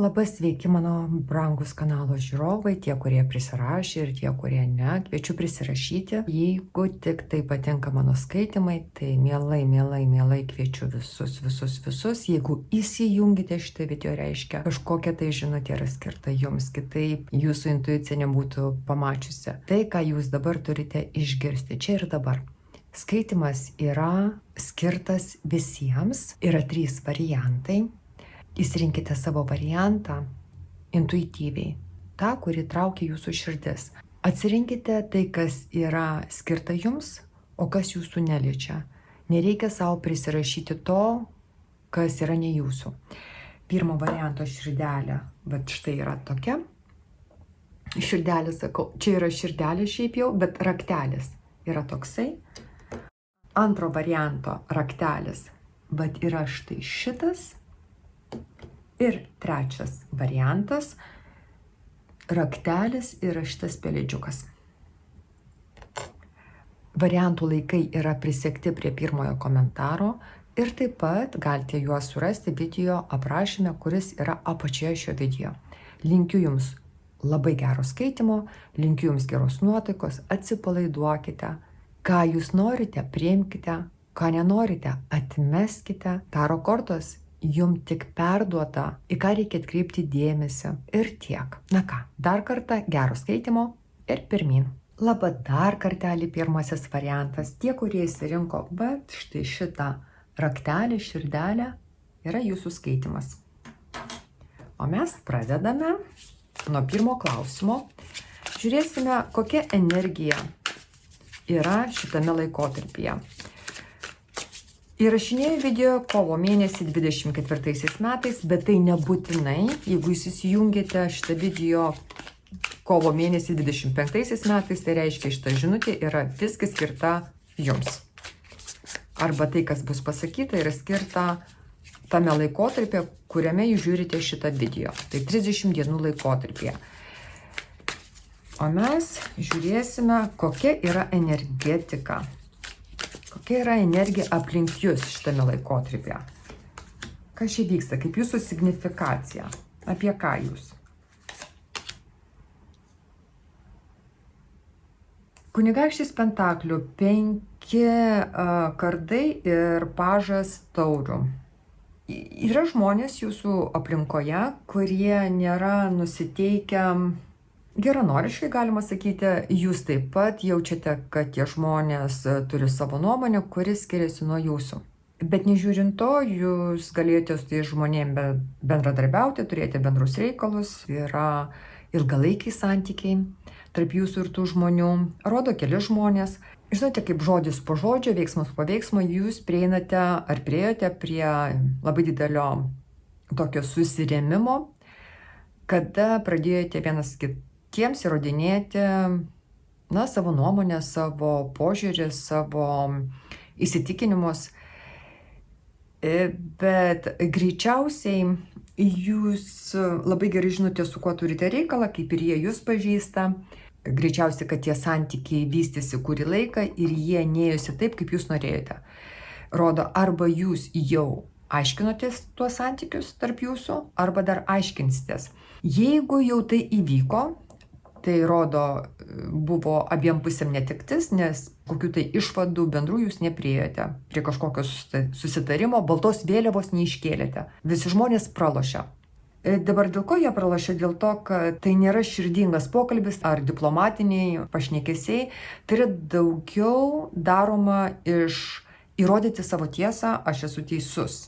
Labas, sveiki mano brangus kanalo žiūrovai, tie, kurie prisirašė ir tie, kurie ne, kviečiu prisirašyti. Jeigu tik tai patinka mano skaitimai, tai mielai kviečiu visus. Jeigu įsijungite šitą video, reiškia kažkokia tai žinutė yra skirta jums, kitaip jūsų intuicija nebūtų pamačiusi. Tai, ką jūs dabar turite išgirsti čia ir dabar. Skaitimas yra skirtas visiems, yra 3 variantai. Įsirinkite savo variantą intuityviai, tą, kurį traukia jūsų širdis. Atsirinkite tai, kas yra skirta jums, o kas jūsų neliečia. Nereikia savo prisirašyti to, kas yra ne jūsų. Pirmo varianto širdelė, bet štai yra tokia. Širdelė, sakau, čia yra širdelė šiaip jau, bet raktelis yra toksai. Antro varianto raktelis, bet yra štai šitas. Ir trečias variantas, raktelis yra šitas pelėdžiukas. Variantų laikai yra prisegti prie pirmojo komentaro ir taip pat galite juos surasti video aprašyme, kuris yra apačioje šio video. Linkiu jums labai gero skaitimo, linkiu jums geros nuotaikos, atsipalaiduokite. Ką jūs norite, priimkite, ką nenorite, atmeskite. Taro kortos jums tik perduota, į ką reikia atkreipti dėmesį ir tiek. Na ką, dar kartą gero skaitimo ir pirmyn. Labą dar kartelį pirmasis variantas. Tie, kurie įsirinko, bet štai šitą raktelį, širdelę, yra jūsų skaitimas. O mes pradedame nuo pirmo klausimo. Žiūrėsime, kokia energija yra šitame laikotarpyje. Įrašinėjau video kovo mėnesį 24 metais, bet tai nebūtinai, jeigu jūs įsijungėte šitą video kovo mėnesį 25 metais, tai reiškia šitą žinutė yra viskas skirta jums. Arba tai, kas bus pasakyta, yra skirta tame laikotarpyje, kuriame jūs žiūrite šitą video. Tai 30 dienų laikotarpyje. O mes žiūrėsime, kokia yra energetika. Kokia yra energija aplink jūs šitame laikotarpyje? Kas čia vyksta? Kaip jūsų signifikacija? Apie ką jūs? Kunigaikštis pentaklių, 5 kardai ir pažas taurių. Yra žmonės jūsų aplinkoje, kurie nėra nusiteikę geranoriškai, galima sakyti. Jūs taip pat jaučiate, kad tie žmonės turi savo nuomonę, kuris skiriasi nuo jūsų. Bet nežiūrint to, jūs galėjote su tais žmonėmis bendradarbiauti, turėti bendrus reikalus, yra ilgalaikiai santykiai tarp jūsų ir tų žmonių. Rodo keli žmonės. Žinote, kaip žodis po žodžio, veiksmas po veiksmo, jūs prieinate ar priėjote prie labai didelio tokio susirėmimo, kada pradėjote vienas kitiems įrodinėti savo nuomonę, savo požiūrį, savo įsitikinimus. Bet greičiausiai jūs labai gerai žinote, su kuo turite reikalą, kaip ir jie jūs pažįsta. Greičiausiai, kad tie santykiai vystėsi kurį laiką ir jie nėjosi taip, kaip jūs norėjote. Rodo, arba jūs jau aiškinotės tuos santykius tarp jūsų, arba dar aiškinsitės. Jeigu jau tai įvyko, tai rodo, buvo abiem pusėm netektis, nes kokių tai išvadų bendrų jūs nepriėjote. Prie kažkokio susitarimo baltos vėliavos neiškėlėte. Visi žmonės pralošia. Dabar dėl ko jie pralošia? Dėl to, kad tai nėra širdingas pokalbis ar diplomatiniai pašnekesiai. Tai yra daugiau daroma iš įrodyti savo tiesą, aš esu teisus.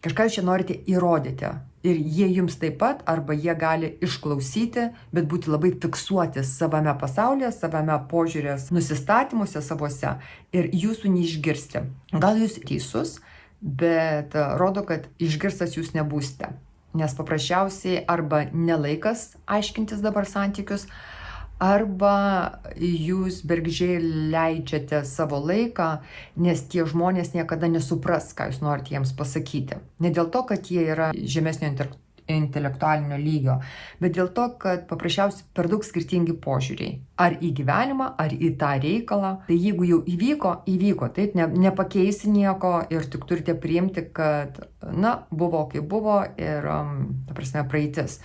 Kažką jūs čia norite įrodyti. Ir jie jums taip pat, arba jie gali išklausyti, bet būti labai fiksuoti savame pasaulyje, savame požiūrės nusistatymuose savuose ir jūsų neišgirsti. Gal jūs teisus, bet rodo, kad išgirstas jūs nebūsite. Nes paprasčiausiai arba nelaikas aiškintis dabar santykius, arba jūs bergždžiai leidžiate savo laiką, nes tie žmonės niekada nesupras, ką jūs norite jiems pasakyti. Ne dėl to, kad jie yra žemesnio intelektualinio lygio, bet dėl to, kad paprasčiausiai per daug skirtingi požiūriai. Ar į gyvenimą, ar į tą reikalą. Tai jeigu jau įvyko, įvyko, taip, nepakeisi nieko ir tik turite priimti, kad, buvo kaip buvo ir, ta prasme, praeitis.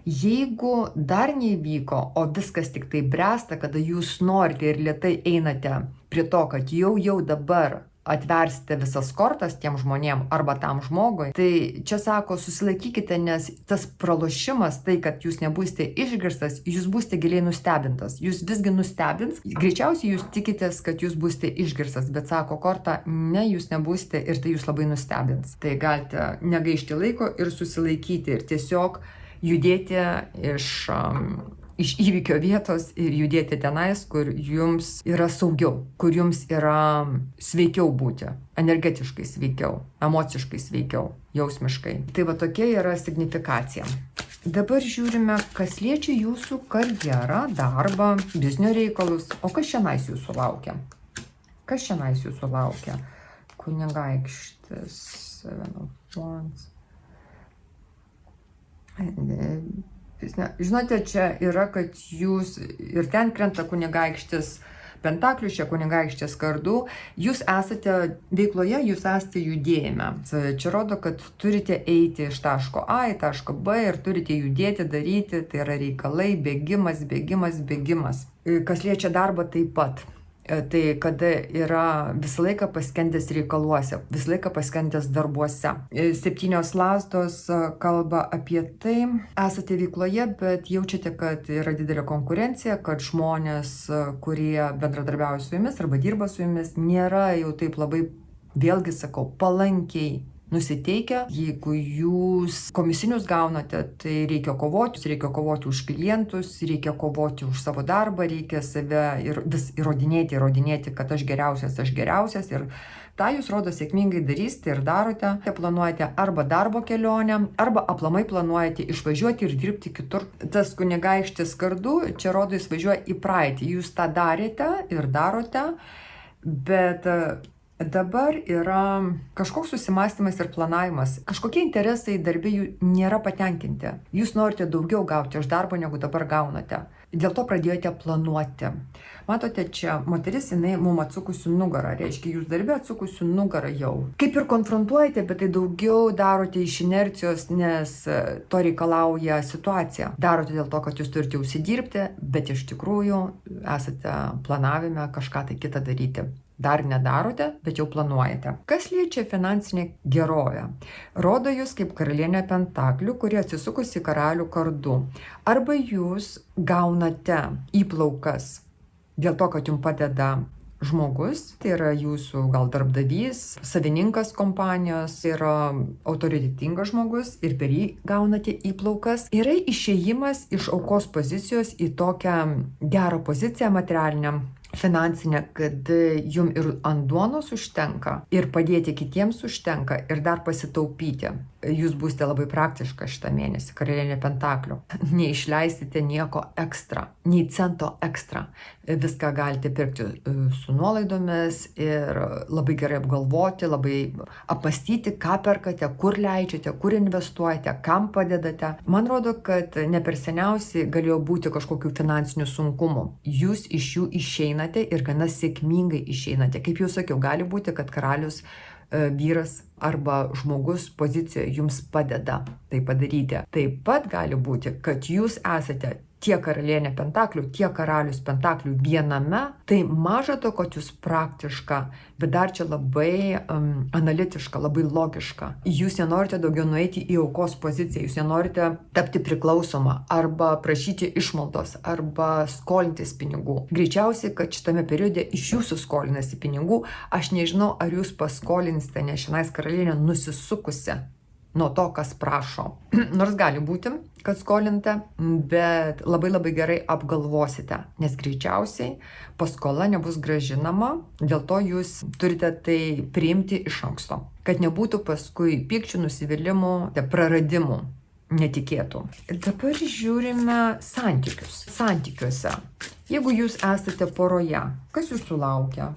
Jeigu dar neįvyko, o viskas tik tai bręsta, kada jūs norite ir lėtai einate prie to, kad jau dabar atversite visas kortas tiem žmonėm arba tam žmogui, tai čia sako, susilaikykite, nes tas pralošimas, tai, kad jūs nebūsite išgirstas, jūs būsite giliai nustebintas. Jūs visgi nustebins. Greičiausiai jūs tikitės, kad jūs būsite išgirstas, bet sako korta, ne, jūs nebūsite ir tai jūs labai nustebins. Tai galite negaišti laiko ir susilaikyti ir tiesiog judėti iš įvykio vietos ir judėti tenais, kur jums yra saugiau, kur jums yra sveikiau būti, energetiškai sveikiau, emociškai sveikiau, jausmiškai. Tai va tokia yra signifikacija. Dabar žiūrime, kas liečia jūsų karjerą, darbą, biznio reikalus. O kas šiandien jūsų laukia? Kas šiandien jūsų laukia? Kunigaikštis, Seven of Wands. Žinote, čia yra, kad jūs ir ten krenta kunigaikštis pentaklių, čia kunigaikštis kardų, jūs esate veikloje, jūs esate judėjime. Čia rodo, kad turite eiti iš taško A į tašką B ir turite judėti, daryti, tai yra reikalai, bėgimas. Kas liečia darbą, taip pat. Tai kada yra visą laiką paskendęs reikaluose, visą laiką paskendęs darbuose. 7 lazdos kalba apie tai, esate veikloje, bet jaučiate, kad yra didelė konkurencija, kad žmonės, kurie bendradarbiauja su jumis arba dirba su jumis, nėra jau taip labai, vėlgi sakau, palankiai nusiteikę. Jeigu jūs komisinius gaunate, tai reikia kovoti už klientus, reikia kovoti už savo darbą, reikia save ir vis įrodinėti, kad aš geriausias ir tą jūs rodo sėkmingai darysite ir darote. Planuojate arba darbo kelionę, arba aplamai planuojate išvažiuoti ir dirbti kitur. Tas kunigaikštis kardų, čia rodo, jis važiuoja į praeitį. Jūs tą darėte ir darote, bet dabar yra kažkoks susimąstymas ir planavimas. Kažkokie interesai darbė jų nėra patenkinti. Jūs norite daugiau gauti iš darbo, negu dabar gaunate. Dėl to pradėjote planuoti. Matote, čia moteris, jinai mum atsukusi nugarą. Reiškia, jūs darbė atsukusi nugarą jau. Kaip ir konfrontuojate, bet tai daugiau darote iš inercijos, nes to reikalauja situacija. Darote dėl to, kad jūs turite užsidirbti, bet iš tikrųjų esate planavime kažką tai kitą daryti. Dar nedarote, bet jau planuojate. Kas liečia finansinę gerovę? Rodo jūs kaip karalienė pentaklių, kurie atsisukusi karalių kardu. Arba jūs gaunate įplaukas dėl to, kad jums padeda žmogus, tai yra jūsų gal darbdavys, savininkas kompanijos, yra autoritetingas žmogus ir per jį gaunate įplaukas. Yra išėjimas iš aukos pozicijos į tokią gerą poziciją materialiniam, finansinę, kad jum ir ant duonos užtenka, ir padėti kitiems užtenka, ir dar pasitaupyti. Jūs būsite labai praktiška šitą mėnesį, karalienė pentaklių. Neišleisite nieko ekstra, nei cento ekstra. Viską galite pirkti su nuolaidomis ir labai gerai apgalvoti, labai apmąstyti, ką perkate, kur leidžiate, kur investuojate, kam padedate. Man rodo, kad ne per seniausiai galėjo būti kažkokių finansinių sunkumų. Jūs iš jų išeinate ir gana sėkmingai išeinate. Kaip jau sakiau, gali būti, kad karalius, vyras arba žmogus pozicijoje jums padeda tai padaryti. Taip pat gali būti, kad jūs esate tiek karalienė pentaklių, tiek karalius pentaklių viename. Tai maža to, kad jūs praktiška, bet dar čia labai analitiška, labai logiška. Jūs nenorite daugiau nueiti į aukos poziciją, jūs nenorite tapti priklausoma arba prašyti išmaldos arba skolintis pinigų. Greičiausiai, kad šitame periode iš jūsų skolinasi pinigų. Aš nežinau, ar jūs paskolinsite, nes šiandien karalienė nusisukusi nuo to, kas prašo. Nors gali būti, kad skolinate, bet labai gerai apgalvosite, nes greičiausiai paskola nebus grąžinama, dėl to jūs turite tai priimti iš anksto, kad nebūtų paskui pykčių, nusivylimų, praradimų netikėtų. Dabar žiūrime santykius. Santykiuose. Jeigu jūs esate poroje, kas jūsų laukia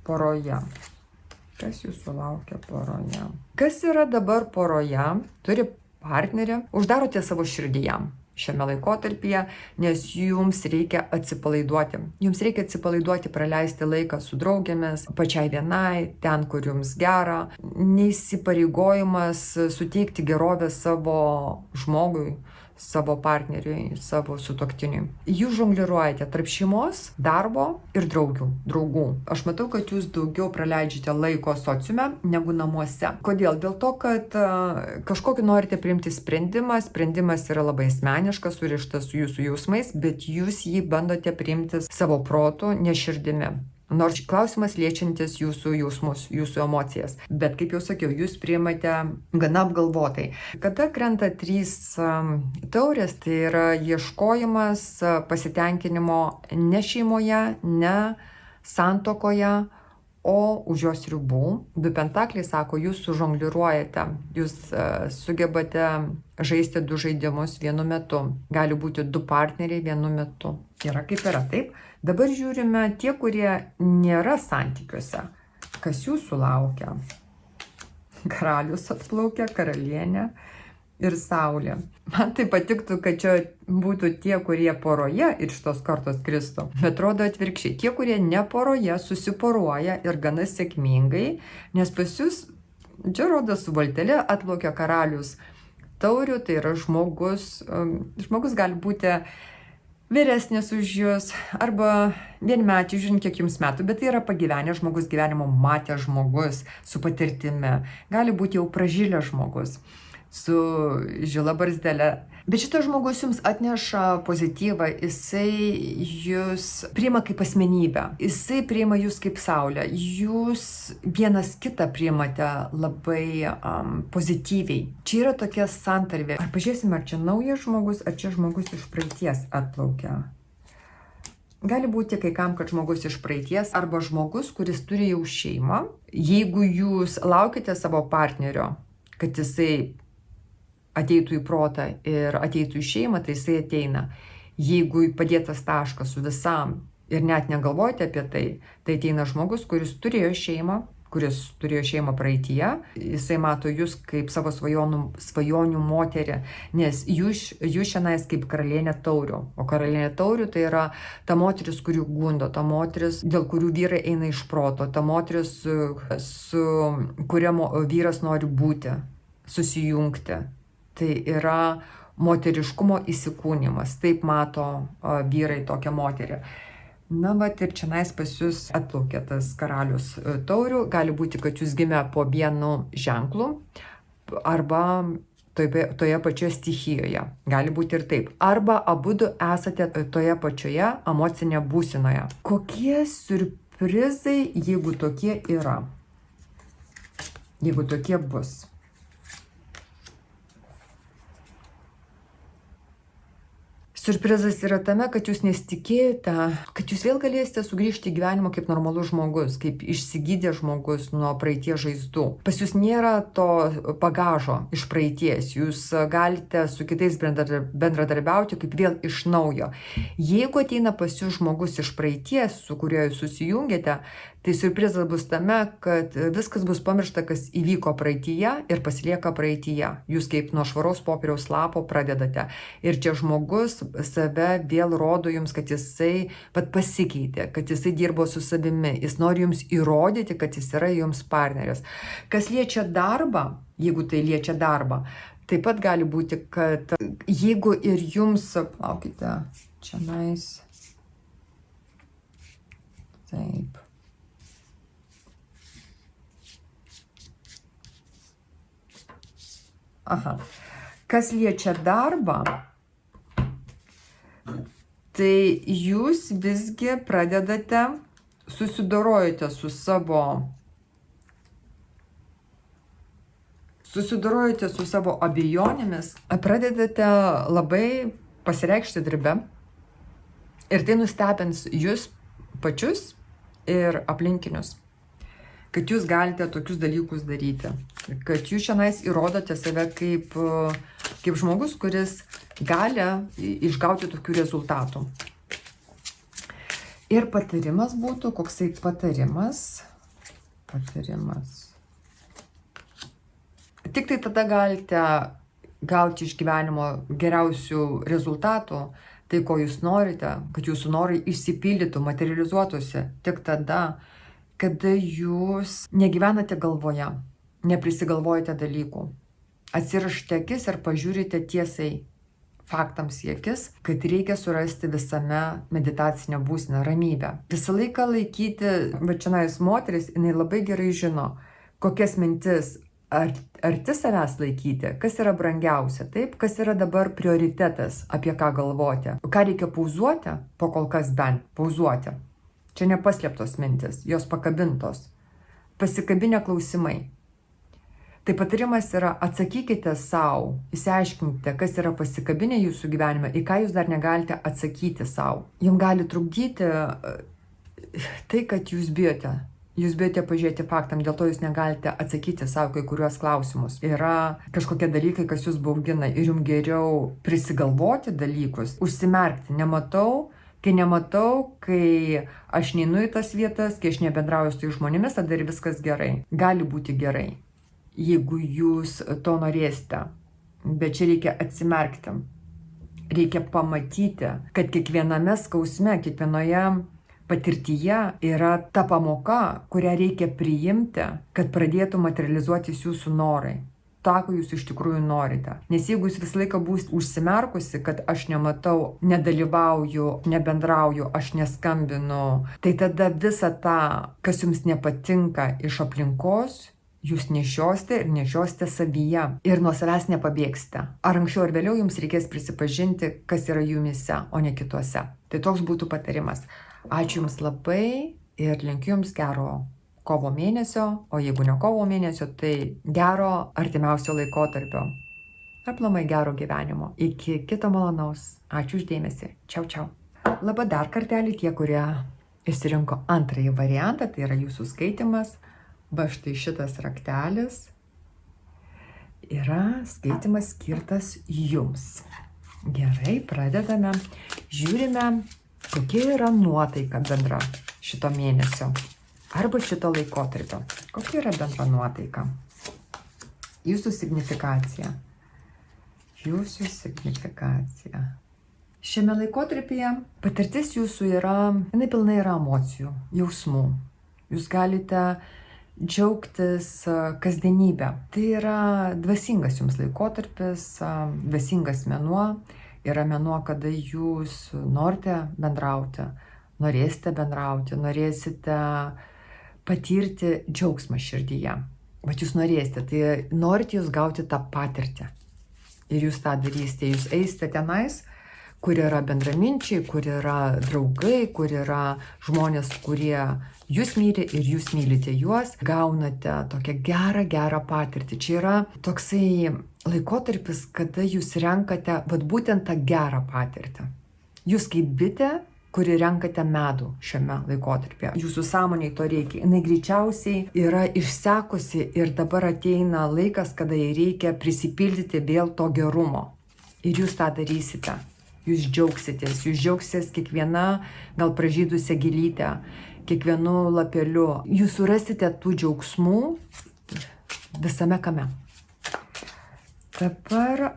poroje? Kas jūsų laukia poroje? Kas yra dabar poroje, turi partnerį, uždarote savo širdį jam šiame laikotarpyje, nes jums reikia atsipalaiduoti. Jums reikia atsipalaiduoti, praleisti laiką su draugėmis, pačiai vienai, ten, kur jums gera. Neįsipareigojimas suteikti gerovę savo žmogui, savo partneriui, savo sutuoktiniui. Jūs žongliruojate tarp šeimos, darbo ir draugų. Aš matau, kad jūs daugiau praleidžiate laiko sociume negu namuose. Kodėl? Dėl to, kad kažkokį norite priimti sprendimą. Sprendimas yra labai asmeniškas, surištas su jūsų jausmais, bet jūs jį bandote priimti savo protu, ne širdimi. Nors klausimas liečiantis jūsų jausmus, jūsų emocijas. Bet, kaip jau sakiau, jūs priimate gana apgalvotai. Kada krenta 3 taurės, tai yra ieškojimas pasitenkinimo ne šeimoje, ne santuokoje, o už jos ribų. 2 pentakliai sako, jūs sužongliruojate, jūs sugebate žaisti 2 žaidimus vienu metu. Gali būti 2 partneriai vienu metu. Yra kaip yra, taip? Dabar žiūrime tie, kurie nėra santykiuose. Kas jūsų laukia? Karalius atplaukia, karalienė ir saulė. Man tai patiktų, kad čia būtų tie, kurie poroje ir šitos kartos kristų. Bet rodo atvirkščiai. Tie, kurie ne poroje, susiporoja ir gana sėkmingai, nes pas jūs, čia rodo su valtelė, atplaukia karalius taurių, tai yra žmogus gali būti vyresnis už jūs, arba vienmetis, žiūrint, kiek jums metų, bet tai yra pagyvenęs žmogus, gyvenimo matęs žmogus, su patirtimi. Gali būti jau pražylęs žmogus, su žila barzdelė. Bet šitas žmogus jums atneša pozityvą, jisai jūs priima kaip asmenybę, jisai priima jūs kaip saulę, jūs vienas kitą priimate labai pozityviai. Čia yra tokia santarvė. Ar pažiūrėsime, ar čia naujas žmogus, ar čia žmogus iš praeities atplaukia. Gali būti kai kam, kad žmogus iš praeities arba žmogus, kuris turi jau šeimą. Jeigu jūs laukite savo partnerio, kad jisai ateitų į protą ir ateitų į šeimą, tai jisai ateina. Jeigu padėtas taškas su visam ir net negalvojate apie tai, tai ateina žmogus, kuris turėjo šeimą praeityje, jisai mato jūs kaip savo svajonių moterį, nes jūs šiandien kaip karalienė taurių. O karalienė taurių tai yra ta moteris, kurių gundo, ta moteris, dėl kurių vyrai eina iš proto, ta moteris, su kuria vyras nori būti, susijungti. Tai yra moteriškumo įsikūnimas. Taip mato vyrai tokią moterį. Na, bet ir čia pas jūs atplaukė tas karalius taurių. Gali būti, kad jūs gimė po vienu ženklu arba toje pačioje stichijoje. Gali būti ir taip. Arba abudu esate toje pačioje emocinėje būsenoje. Kokie siurprizai, jeigu tokie yra? Jeigu tokie bus? Siurprizas yra tame, kad jūs nesitikėjote, kad jūs vėl galėsite sugrįžti į gyvenimą kaip normalus žmogus, kaip išsigydęs žmogus nuo praeities žaizdų. Pas jūs nėra to bagažo iš praeities, jūs galite su kitais bendradarbiauti kaip vėl iš naujo. Jeigu ateina pas jūs žmogus iš praeities, su kuriuo jūs susijungėte, tai siurprizas bus tame, kad viskas bus pamiršta, kas įvyko praeityje ir pasilieka praeityje. Jūs kaip nuo švaraus popieriaus lapo pradedate. Ir čia žmogus save vėl rodo jums, kad jisai pasikeitė, kad jisai dirbo su savimi. Jis nori jums įrodyti, kad jis yra jums partneris. Kas liečia darbą, jeigu tai liečia darbą, taip pat gali būti, kad jeigu ir jums, plaukite, čia nais. Taip. Aha. Kas liečia darbą, tai jūs visgi pradedate, susidorojate su savo abejonėmis, pradedate labai pasireikšti darbe ir tai nustebins jūs pačius ir aplinkinius. Kad jūs galite tokius dalykus daryti, kad jūs šiandien įrodote save kaip žmogus, kuris gali išgauti tokių rezultatų. Ir patarimas būtų, koksai patarimas. Tik tai tada galite gauti iš gyvenimo geriausių rezultatų, tai ko jūs norite, kad jūsų norai išsipildytų, materializuotųsi tik tada, kada jūs negyvenate galvoje, neprisigalvojate dalykų, atsirašite akis ir pažiūrite tiesai faktams į akis, kad reikia surasti visame meditacinę būseną, ramybę. Visą laiką laikyti, va čionais moteris, jinai labai gerai žino, kokias mintis arti savęs laikyti, kas yra brangiausia, taip, kas yra dabar prioritetas, apie ką galvoti. Ką reikia pauzuoti, po kol kas bent pauzuoti. Čia nepaslėptos mintis, jos pakabintos. Pasikabinę klausimai. Tai patarimas yra atsakykite savo, išsiaiškinkite, kas yra pasikabinę jūsų gyvenime, į ką jūs dar negalite atsakyti savo. Jums gali trukdyti tai, kad jūs bijote. Jūs bijote pažiūrėti faktam, dėl to jūs negalite atsakyti savo kai kuriuos klausimus. Yra kažkokie dalykai, kas jūs baugina ir jums geriau prisigalvoti dalykus, užsimerkti. Kai nematau, kai aš neinu į tas vietas, kai aš nebendrauju su žmonėmis, tada ir viskas gerai. Gali būti gerai, jeigu jūs to norėsite. Bet čia reikia atsimerkti. Reikia pamatyti, kad kiekviename skausme, kiekvienoje patirtyje yra ta pamoka, kurią reikia priimti, kad pradėtų materializuotis jūsų norai. tą, ko jūs iš tikrųjų norite. Nes jeigu jūs visą laiką būsite užsimerkusi, kad aš nematau, nedalyvauju, nebendrauju, aš neskambinu, tai tada visą tą, kas jums nepatinka iš aplinkos, jūs nešiosite ir nešiosite savyje ir nuo savęs nepabėgsite. Ar anksčiau ar vėliau jums reikės prisipažinti, kas yra jumise, o ne kituose. Tai toks būtų patarimas. Ačiū Jums labai ir linkiu Jums gero kovo mėnesio, o jeigu ne kovo mėnesio, tai gero artimiausio laikotarpio. Aplamai gero gyvenimo. Iki kito malonaus. Ačiū už dėmesį. Čiau, čiau. Labą dar kartelį tie, kurie išsirinko antrąjį variantą, tai yra jūsų skaitimas. Va štai šitas raktelis yra skaitimas skirtas jums. Gerai, pradedame. Žiūrime, kokia yra nuotaika bendra šito mėnesio arba šito laikotarpio. Kokia yra bendra nuotaika? Jūsų signifikacija. Jūsų signifikacija. Šiame laikotarpyje patirtis jūsų yra, jinai pilna yra emocijų, jausmų. Jūs galite džiaugtis kasdienybę. Tai yra dvasingas jums laikotarpis, dvasingas mėnuo. Yra mėnuo, kada jūs norite bendrauti, norėsite bendrauti, norėsite patirti džiaugsmą širdyje. Bet jūs norėsite, tai norite jūs gauti tą patirtį. Ir jūs tą darysite, jūs eisite tenais, kur yra bendraminčiai, kur yra draugai, kur yra žmonės, kurie jūs myli ir jūs mylite juos, gaunate tokią gerą patirtį. Čia yra toksai laikotarpis, kada jūs renkate vat būtent tą gerą patirtį. Jūs kaip bitė, kuri renkate medų šiame laikotarpyje. Jūsų sąmoniai to reikia. Jis greičiausiai yra išsekusi ir dabar ateina laikas, kada jai reikia prisipildyti vėl to gerumo. Ir jūs tą darysite. Jūs džiaugsitės kiekviena gal pražydusią gėlytę, kiekvienu lapeliu. Jūs surasite tų džiaugsmų visame kame. Dabar,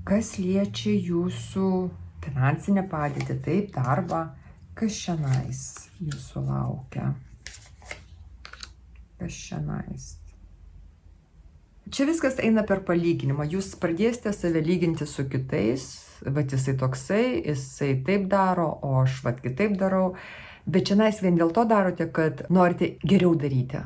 kas liečia jūsų finansinę padėtį, taip, darbą, kas šiandien jūsų laukia? Kas šiandien? Čia viskas eina per palyginimą. Jūs pradėsite save lyginti su kitais, vat jisai toksai, jisai taip daro, o aš vat kitaip darau. Bet šiandien vien dėl to darote, kad norite geriau daryti.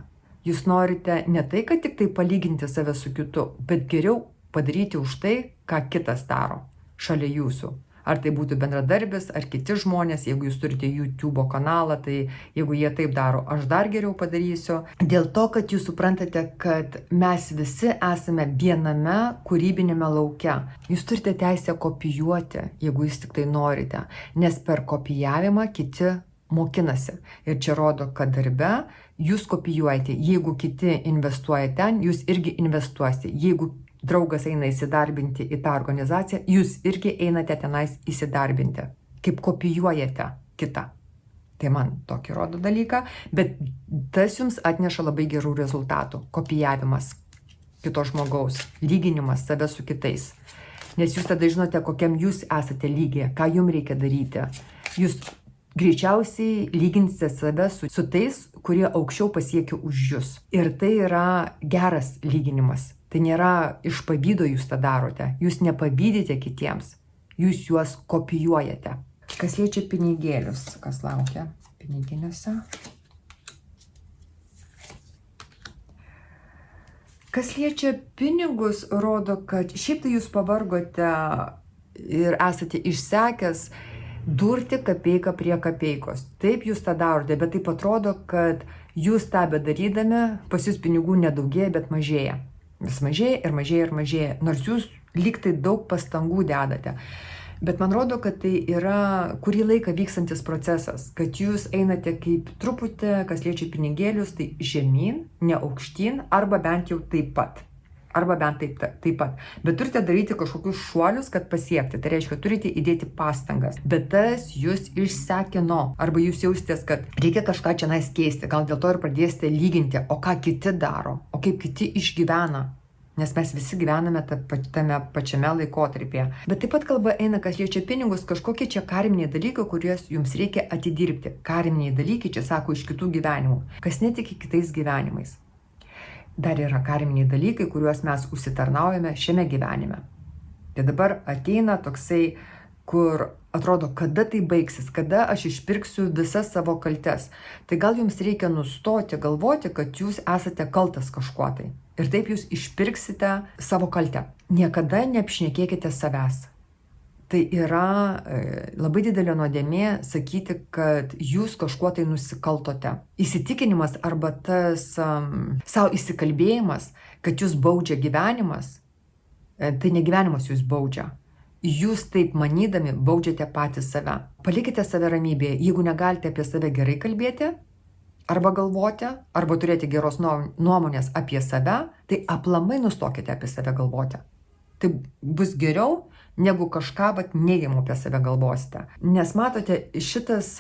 Jūs norite ne tai, kad tik tai palyginti save su kitu, bet geriau padaryti už tai, ką kitas daro šalia jūsų. Ar tai būtų bendradarbis, ar kiti žmonės, jeigu jūs turite YouTube kanalą, tai jeigu jie taip daro, aš dar geriau padarysiu. Dėl to, kad jūs suprantate, kad mes visi esame viename kūrybinėme lauke. Jūs turite teisę kopijuoti, jeigu jūs tik tai norite, nes per kopijavimą kiti mokinasi. Ir čia rodo, kad darbe jūs kopijuojate. Jeigu kiti investuoja ten, jūs irgi investuosite. Jeigu draugas eina įsidarbinti į tą organizaciją, jūs irgi einate tenais įsidarbinti. Kaip kopijuojate kitą. Tai man tokį rodo dalyką, bet tas jums atneša labai gerų rezultatų. Kopijavimas. kito žmogaus, lyginimas save su kitais. Nes jūs tada žinote, kokiam jūs esate lygiai, ką jums reikia daryti. Jūs greičiausiai lyginsite save su tais, kurie aukščiau pasiekia už jūs. Ir tai yra geras lyginimas. Tai nėra iš pavydo jūs tą darote. Jūs nepavydite kitiems. Jūs juos kopijuojate. Kas liečia pinigėlius, kas laukia piniginėse. Kas liečia pinigus, rodo, kad šiaip tai jūs pavargote ir esate išsekęs durti kapeiką prie kapeikos. Taip jūs tą darote, bet taip atrodo, kad jūs tą bedarydami, pas jūs pinigų nedaugėja, bet mažėja. Vis mažėja ir mažėja ir mažėja, nors jūs lyg tai daug pastangų dedate. Bet man rodo, kad tai yra kurį laiką vykstantis procesas, kad jūs einate kaip truputį, kas liečia pinigėlius, tai žemyn, ne aukštyn, arba bent jau taip pat. Arba bent taip pat. Bet turite daryti kažkokius šuolius, kad pasiekti. Tai reiškia, turite įdėti pastangas. Bet tas jūs išsekino. Arba jūs jausitės, kad reikia kažką čia nais keisti. Gal dėl to ir pradėsite lyginti, o ką kiti daro, o kaip kiti išgyvena. Nes mes visi gyvename tame pačiame laikotarpyje. Bet taip pat kalba eina, kas liečia pinigus, kažkokie čia karminiai dalykai, kuriuos jums reikia atidirbti. Karminiai dalykai čia sako iš kitų gyvenimų. Kas netiki kitais gyvenimais. Dar yra karminiai dalykai, kuriuos mes užsitarnaujame šiame gyvenime. Tai dabar ateina toksai, kur atrodo, kada tai baigsis, kada aš išpirksiu visas savo kaltes. Tai gal jums reikia nustoti galvoti, kad jūs esate kaltas kažkuo tai. Ir taip jūs išpirksite savo kaltę. Niekada neapšnekėkite savęs. Tai yra labai didelė nuodėmė sakyti, kad jūs kažkuo tai nusikaltote. Įsitikinimas arba tas savo įsikalbėjimas, kad jūs baudžia gyvenimas, tai ne gyvenimas jūs baudžia. Jūs taip manydami baudžiate patys save. Palikite save ramybėje, jeigu negalite apie save gerai kalbėti, arba galvoti, arba turėti geros nuomonės apie save, tai aplamai nustokite apie save galvoti. Tai bus geriau, negu kažką neigiamo apie save galvosite. Nes matote, šitas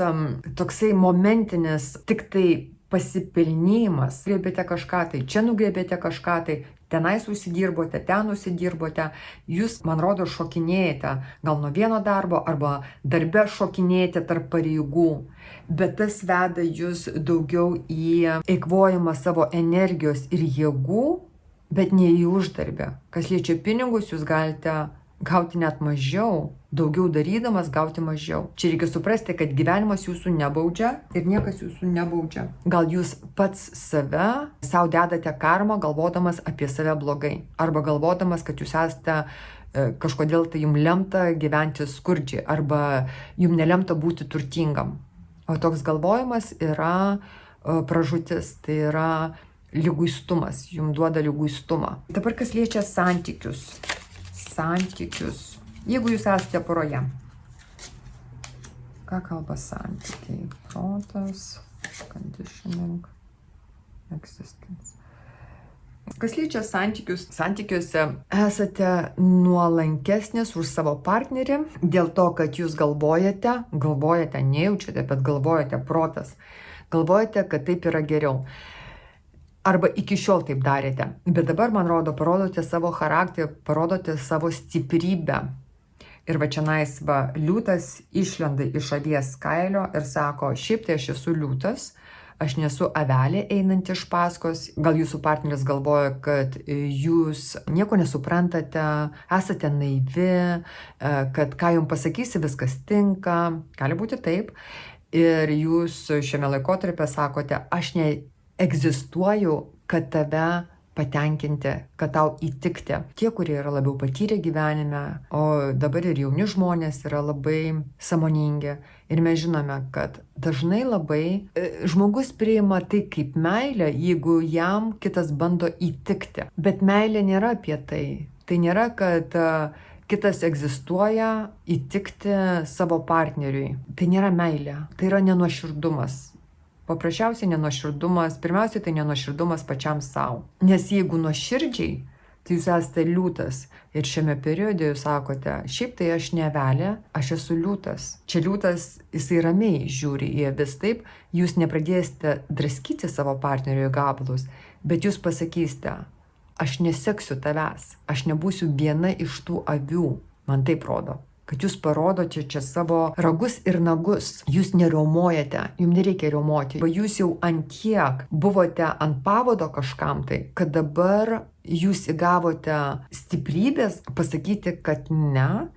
toksai momentinis tik tai pasipelnymas, grėbėte kažką tai, čia nugrėbėte kažką tai, tenais užsidirbote, ten užsidirbote, jūs, man rodo, šokinėjate gal nuo vieno darbo arba darbe šokinėjate tarp pareigų, bet tas veda jūs daugiau į eikvojimą savo energijos ir jėgų, bet ne į uždarbę. Kas liečia pinigus, jūs galite gauti net mažiau, daugiau darydamas gauti mažiau. Čia reikia suprasti, kad gyvenimas jūsų nebaudžia ir niekas jūsų nebaudžia. Gal jūs pats save savo dedate karmą, galvodamas apie save blogai. Arba galvodamas, kad jūs esate kažkodėl tai jums lemta gyventi skurdžiai. Arba jums nelemta būti turtingam. O toks galvojimas yra pražūtis. Tai yra liguistumas. Jums duoda liguistumą. Dabar kas liečia santykius. Jeigu jūs esate poroje. Ką kalba santykiai? Protas, conditioning, existence. Kas liečia santykius, santykiuose esate nuolankesnis už savo partnerį dėl to, kad jūs galvojate, nejaučiate, bet galvojate, protas. Galvojate, kad taip yra geriau. Arba iki šiol taip darėte. Bet dabar, man rodo, parodote savo charakterį, parodote savo stiprybę. Ir va čianais liūtas išlenda iš avies kailio ir sako, šiaip tai aš esu liūtas, aš nesu avelė einanti iš paskos. Gal jūsų partneris galvoja, kad jūs nieko nesuprantate, esate naivi, kad ką jums pasakysi, viskas tinka. Gali būti taip. Ir jūs šiame laikotarpyje sakote, aš egzistuoju, kad tave patenkinti, kad tau įtikti. Tie, kurie yra labiau patyrę gyvenime, o dabar ir jauni žmonės yra labai sąmoningi. Ir mes žinome, kad dažnai labai žmogus priima tai kaip meilę, jeigu jam kitas bando įtikti. Bet meilė nėra apie tai. Tai nėra, kad kitas egzistuoja įtikti savo partneriui. Tai nėra meilė. Tai yra nenuoširdumas. Paprasčiausiai nenuoširdumas, pirmiausiai tai nenuoširdumas pačiam savo. Nes jeigu nuoširdžiai, tai jūs esate liūtas. Ir šiame periode jūs sakote, šiaip tai aš ne avelė, aš esu liūtas. Čia liūtas, jisai ramiai žiūri į avis taip, jūs nepradėsite draskyti savo partnerio į gabalus, bet jūs pasakysite, aš neseksiu tavęs, aš nebūsiu viena iš tų avių, man taip rodo. Kad jūs parodote čia savo ragus ir nagus. Jūs neriaumojate, jums nereikia riaumoti. Jūs jau antiek buvote ant pavado kažkam tai, kad dabar jūs įgavote stiprybės pasakyti, kad ne.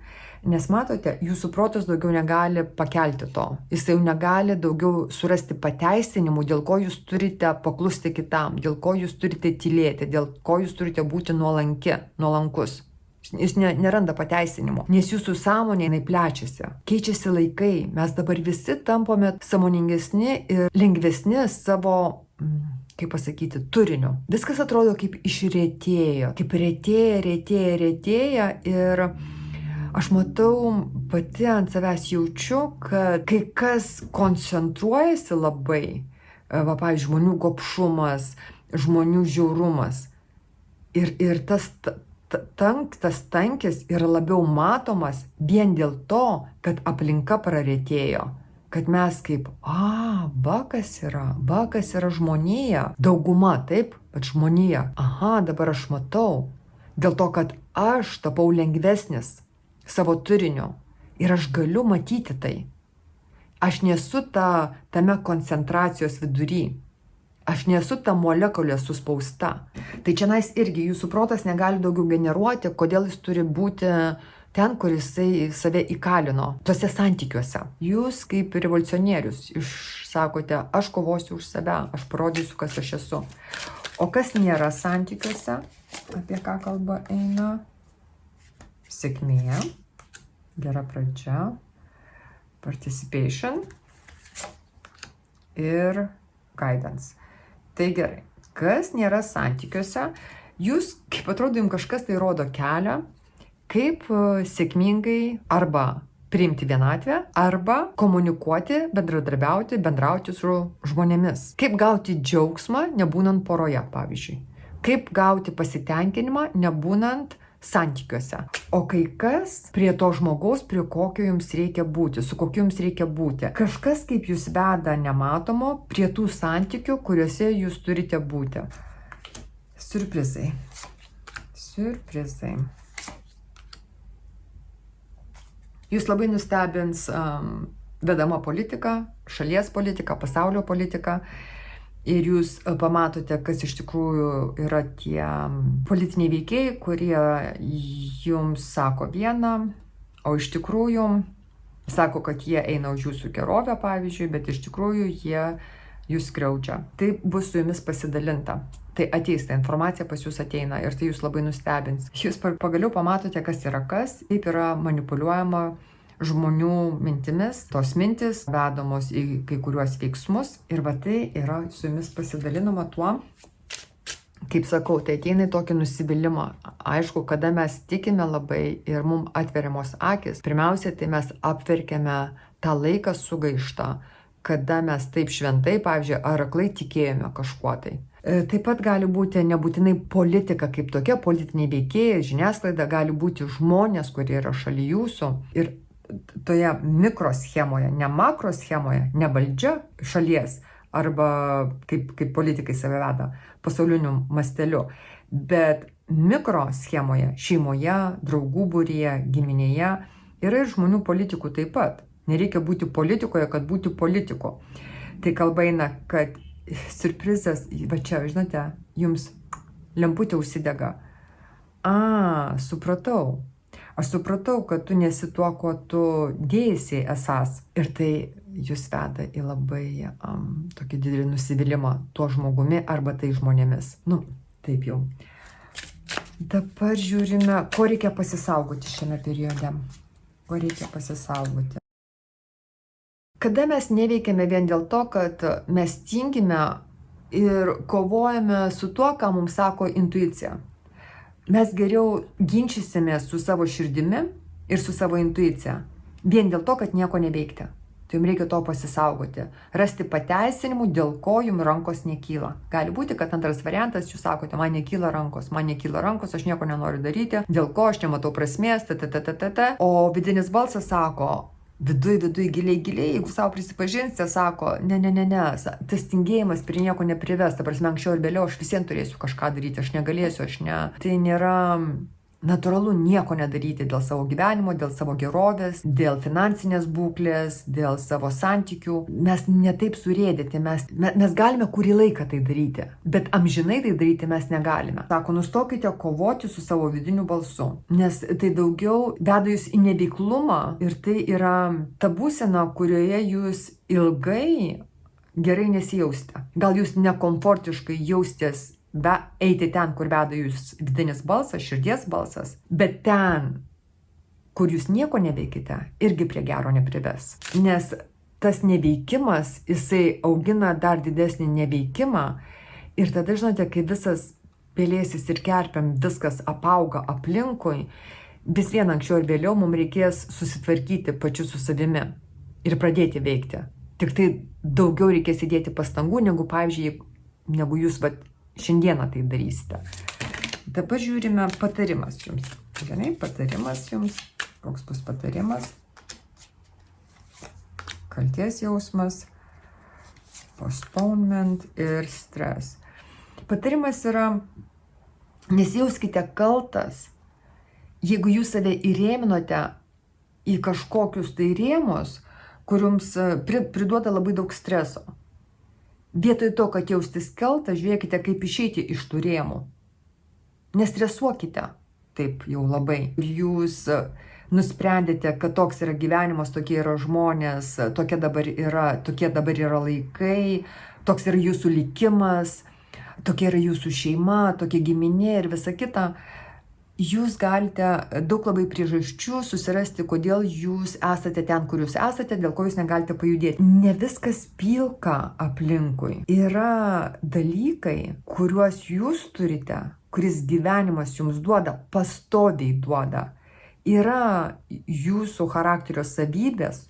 Nes matote, jūsų protas daugiau negali pakelti to. Jis jau negali daugiau surasti pateisinimų, dėl ko jūs turite paklusti kitam, dėl ko jūs turite tylėti, dėl ko jūs turite būti nuolankus. Jis neranda pateisinimo, nes jūsų sąmonė jinai plečiasi. Keičiasi laikai, mes dabar visi tampame sąmoningesni ir lengvesni savo, kaip pasakyti, turiniu. Viskas atrodo kaip išretėjo, kaip retėja ir aš matau, pati ant savęs jaučiu, kad kai kas koncentruojasi labai, pavyzdžiui, žmonių gobšumas, žmonių žiaurumas ir tas tankis yra labiau matomas vien dėl to, kad aplinka praretėjo. Kad mes kaip, kas yra žmonija. Dauguma, taip, bet žmonija. Dabar aš matau. Dėl to, kad aš tapau lengvesnis savo turiniu ir aš galiu matyti tai. Aš nesu tame koncentracijos vidury. Aš nesu ta molekulė suspausta. Tai čianais irgi jūsų protas negali daugiau generuoti, kodėl jis turi būti ten, kur jisai save įkalino, tuose santykiuose. Jūs kaip revoliucionierius išsakote, aš kovosiu už save, aš parodysiu, kas aš esu. O kas nėra santykiuose, apie ką kalba eina? Sėkmė, gera pradžia, participation ir guidance. Tai gerai, kas nėra santykiuose, jūs, kaip atrodo, jums kažkas tai rodo kelią, kaip sėkmingai arba priimti vienatvę, arba komunikuoti, bendrauti su žmonėmis. Kaip gauti džiaugsmą, nebūnant poroje, pavyzdžiui. Kaip gauti pasitenkinimą, nebūnant santykiuose. O kai kas prie to žmogaus, prie kokio jums reikia būti, su kokiu jums reikia būti. Kažkas kaip jūs veda nematomo prie tų santykių, kuriuose jūs turite būti. Siurprizai. Jūs labai nustebins vedama politika, šalies politika, pasaulio politika. Ir jūs pamatote, kas iš tikrųjų yra tie politiniai veikėjai, kurie jums sako vieną, o iš tikrųjų sako, kad jie eina už jūsų gerovę, pavyzdžiui, bet iš tikrųjų jie jūs skriaudžia. Tai bus su jumis pasidalinta. Tai ateis, ta informacija pas jūs ateina ir tai jūs labai nustebins. Jūs pagaliau pamatote, kas yra kas, kaip yra manipuliuojama žmonių mintimis, tos mintis vedamos į kai kuriuos veiksmus ir va tai yra su jumis pasidalinama tuo, kaip sakau, tai ateina į tokį nusivylimą. Aišku, kada mes tikime labai ir mums atveriamos akis, pirmiausia, tai mes apverkiame tą laiką sugaištą, kada mes taip šventai, pavyzdžiui, ar aklai tikėjome kažkuo tai. Taip pat gali būti nebūtinai politika kaip tokia, politiniai veikėjai, žiniasklaida, gali būti žmonės, kurie yra šalia jūsų ir toje mikroschemoje, ne makroschemoje, ne valdžia šalies arba kaip politikai save veda pasauliniu masteliu, bet mikroschemoje, šeimoje, draugų būryje, giminėje yra ir žmonių politikų taip pat. Nereikia būti politikoje, kad būti politiku. Tai kalba eina, kad siurprizas, va čia, žinote, jums lemputė užsidega. Supratau. Aš supratau, kad tu nesi tuo, ko tu dėsiai esas. Ir tai jūs veda į labai tokį didelį nusivylimą tuo žmogumi arba tai žmonėmis. Taip jau. Dabar žiūrime, ko reikia pasisaugoti šiame periode. Ko reikia pasisaugoti. Kada mes neveikiame vien dėl to, kad mes tingime ir kovojame su tuo, ką mums sako intuicija. Mes geriau ginčysimės su savo širdimi ir su savo intuicija. Vien dėl to, kad nieko neveikti. Tai jums reikia to pasisaugoti. Rasti pateisinimų, dėl ko jums rankos nekyla. Gali būti, kad antras variantas, jūs sakote, man nekyla rankos, aš nieko nenoriu daryti, dėl ko aš nematau prasmės, O vidinis balsas sako, Viduj, giliai, jeigu savo prisipažinsite, sako, ne, tas tingėjimas prie nieko neprives, ta prasme, anksčiau ir vėliau aš visiems turėsiu kažką daryti, aš negalėsiu, Tai nėra natūralu nieko nedaryti dėl savo gyvenimo, dėl savo gerovės, dėl finansinės būklės, dėl savo santykių. Mes netaip surėdėti, mes galime kurį laiką tai daryti, bet amžinai tai daryti mes negalime. Sako, nustokite kovoti su savo vidiniu balsu, nes tai daugiau veda jūs į neveiklumą ir tai yra ta būsena, kurioje jūs ilgai gerai nesijausite. Gal jūs nekomfortiškai jaustės eiti ten, kur veda jūs vidinis balsas, širdies balsas, bet ten, kur jūs nieko neveikite, irgi prie gero neprives. Nes tas neveikimas, jisai augina dar didesnį neveikimą ir tada, žinote, kai visas pelėsis ir kerpėm viskas apauga aplinkui, vis vien anksčiau ir vėliau mums reikės susitvarkyti pačius su savimi ir pradėti veikti. Tik tai daugiau reikės įdėti pastangų, negu jūs šiandieną tai darysite. Dabar žiūrime patarimas jums. Gerai, patarimas jums. Koks bus patarimas? Kalties jausmas, postponement ir stres. Patarimas yra, nesijauskite kaltas, jeigu jūs save įrėminote į kažkokius tai rėmus, kur jums priduoda labai daug streso. Vietoj to, kad jaustis kaltą, žiūrėkite, kaip išeiti iš tų rėmų. Nestresuokite taip jau labai. Jūs nusprendėte, kad toks yra gyvenimas, tokie yra žmonės, tokie dabar yra laikai, toks yra jūsų likimas, tokia yra jūsų šeima, tokia giminė ir visa kita. Jūs galite daug labai priežasčių susirasti, kodėl jūs esate ten, kur jūs esate, dėl ko jūs negalite pajudėti. Ne viskas pilka aplinkui. Yra dalykai, kuriuos jūs turite, kuris gyvenimas jums duoda, pastoviai duoda. Yra jūsų charakterio savybės,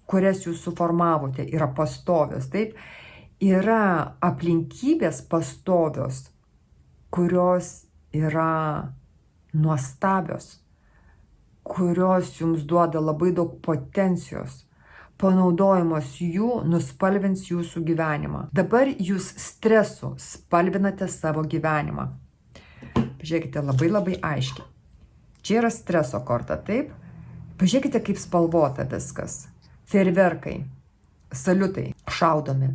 kurias jūs suformavote, yra pastovios, taip? Yra aplinkybės pastovios, kurios yra nuostabios, kurios jums duoda labai daug potencijos. Panaudojimas jų nuspalvins jūsų gyvenimą. Dabar jūs stresu spalvinate savo gyvenimą. Pažiūrėkite labai aiškiai. Čia yra streso korta, taip? Pažiūrėkite, kaip spalvota viskas. Fejerverkai, saliutai, šaudomi.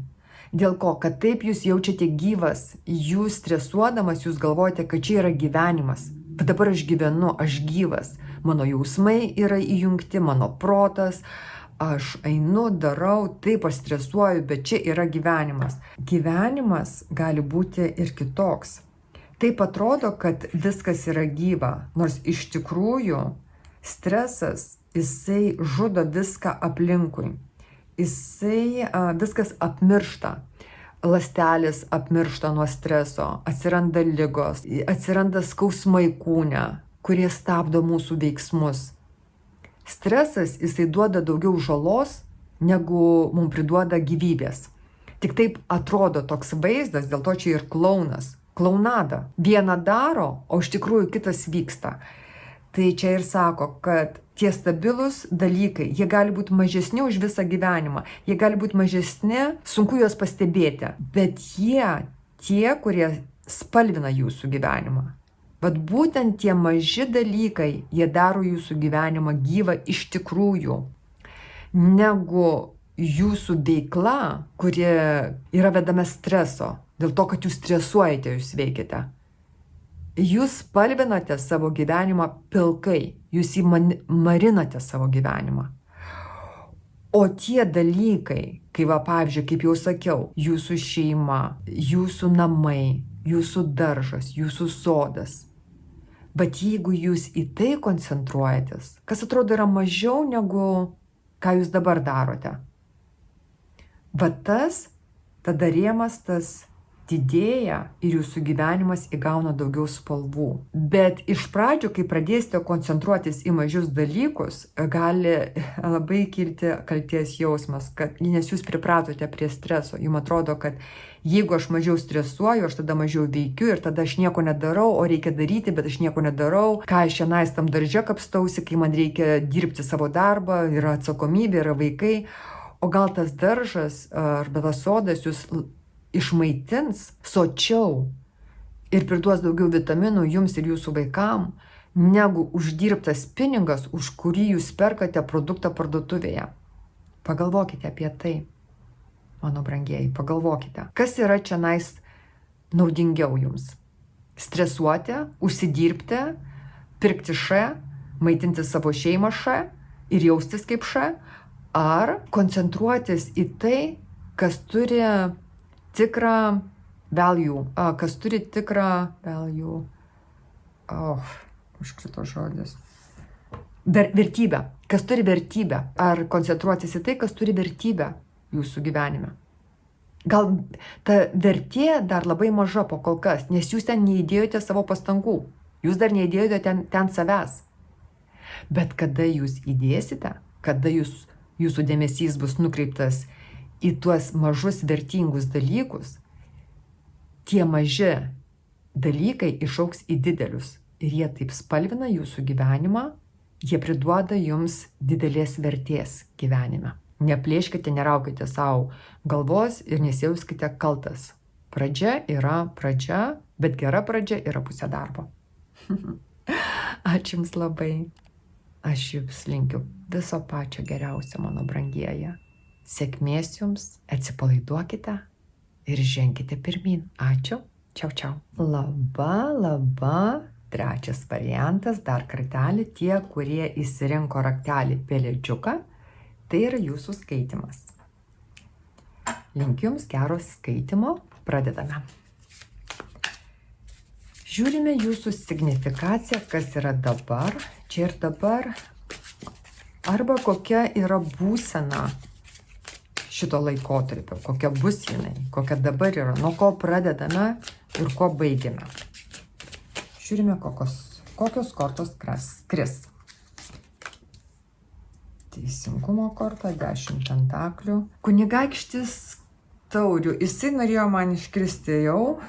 Dėl ko? Kad taip jūs jaučiate gyvas, jūs stresuodamas, jūs galvojate, kad čia yra gyvenimas. Bet dabar aš gyvenu, aš gyvas, mano jausmai yra įjungti, mano protas, aš einu, darau, taip aš stresuoju, bet čia yra gyvenimas. Gyvenimas gali būti ir kitoks. Taip atrodo, kad viskas yra gyva, nors iš tikrųjų stresas, jisai žudo viską aplinkui. Viskas apmiršta. Ląstelės apmiršta nuo streso, atsiranda ligos, atsiranda skausmai kūne, kurie stabdo mūsų veiksmus. Stresas, jisai duoda daugiau žalos, negu mums priduoda gyvybės. Tik taip atrodo toks vaizdas, dėl to čia ir klounas. Klaunada. Viena daro, o iš tikrųjų kitas vyksta. Tai čia ir sako, kad tie stabilūs dalykai, jie gali būti mažesni už visą gyvenimą. Jie gali būti mažesni, sunku juos pastebėti. Bet tie, kurie spalvina jūsų gyvenimą. Bet būtent tie maži dalykai, jie daro jūsų gyvenimą gyvą iš tikrųjų. Negu jūsų veikla, kuri yra vedama streso. Dėl to, kad jūs stresuojate, jūs veikiate. Jūs spalvinate savo gyvenimą pilkai, jūs jį marinate savo gyvenimą. O tie dalykai, pavyzdžiui, kaip jau sakiau, jūsų šeima, jūsų namai, jūsų daržas, jūsų sodas. Bet jeigu jūs į tai koncentruojatės, kas atrodo yra mažiau negu ką jūs dabar darote, tada rėmas tas didėja ir jūsų gyvenimas įgauna daugiau spalvų. Bet iš pradžių, kai pradėsite koncentruotis į mažius dalykus, gali labai kilti kalties jausmas, nes jūs pripratote prie streso. Jums atrodo, kad jeigu aš mažiau stresuoju, aš tada mažiau veikiu ir tada aš nieko nedarau, o reikia daryti, bet aš nieko nedarau. Ką aš šiandien tam darže kapstausi, kai man reikia dirbti savo darbą, yra atsakomybė, yra vaikai. O gal tas daržas arba tas sodas jūs išmaitins sočiau ir priduos daugiau vitaminų jums ir jūsų vaikam, negu uždirbtas pinigas, už kurį jūs perkate produktą parduotuvėje. Pagalvokite apie tai, mano brangieji, pagalvokite. Kas yra čia naudingiau jums? Stresuoti, užsidirbti, pirkti maitinti savo šeimą ir jaustis kaip ar koncentruotis į tai, kas turi tikrą value, užkrito žodis. Vertybę, kas turi vertybę. Ar koncentruotis į tai, kas turi vertybę jūsų gyvenime. Gal ta vertė dar labai maža po kol kas, nes jūs ten neįdėjote savo pastangų. Jūs dar neįdėjote ten savęs. Bet kada jūs įdėsite, kada jūsų dėmesys bus nukreiptas į tuos mažus vertingus dalykus, tie maži dalykai išaugs į didelius. Ir jie taip spalvina jūsų gyvenimą, jie priduoda jums didelės vertės gyvenime. Neplėškite, neraukite savo galvos ir nesijauskite kaltas. Pradžia yra pradžia, bet gera pradžia yra pusė darbo. Ačiū Jums labai. Aš Jums linkiu viso pačio geriausio, mano brangieji. Sėkmės Jums, atsipalaiduokite ir ženkite pirmyn. Ačiū. Čiau, čiau. Laba. Trečias variantas, dar kartelį, tie, kurie įsirinko raktelį pelėdžiuką, tai yra jūsų skaitimas. Linkiu Jums gero skaitymo. Pradedame. Žiūrime jūsų signifikaciją, kas yra dabar, čia ir dabar, arba kokia yra būsena šito laikotarpio, kokia bus jinai, kokia dabar yra, nuo ko pradedame ir ko baigiame. Žiūrime, kokios kortos kris. Teisingumo korta, 10 pentaklių. Kunigaikštis taurių, jisai norėjo man iškristi jau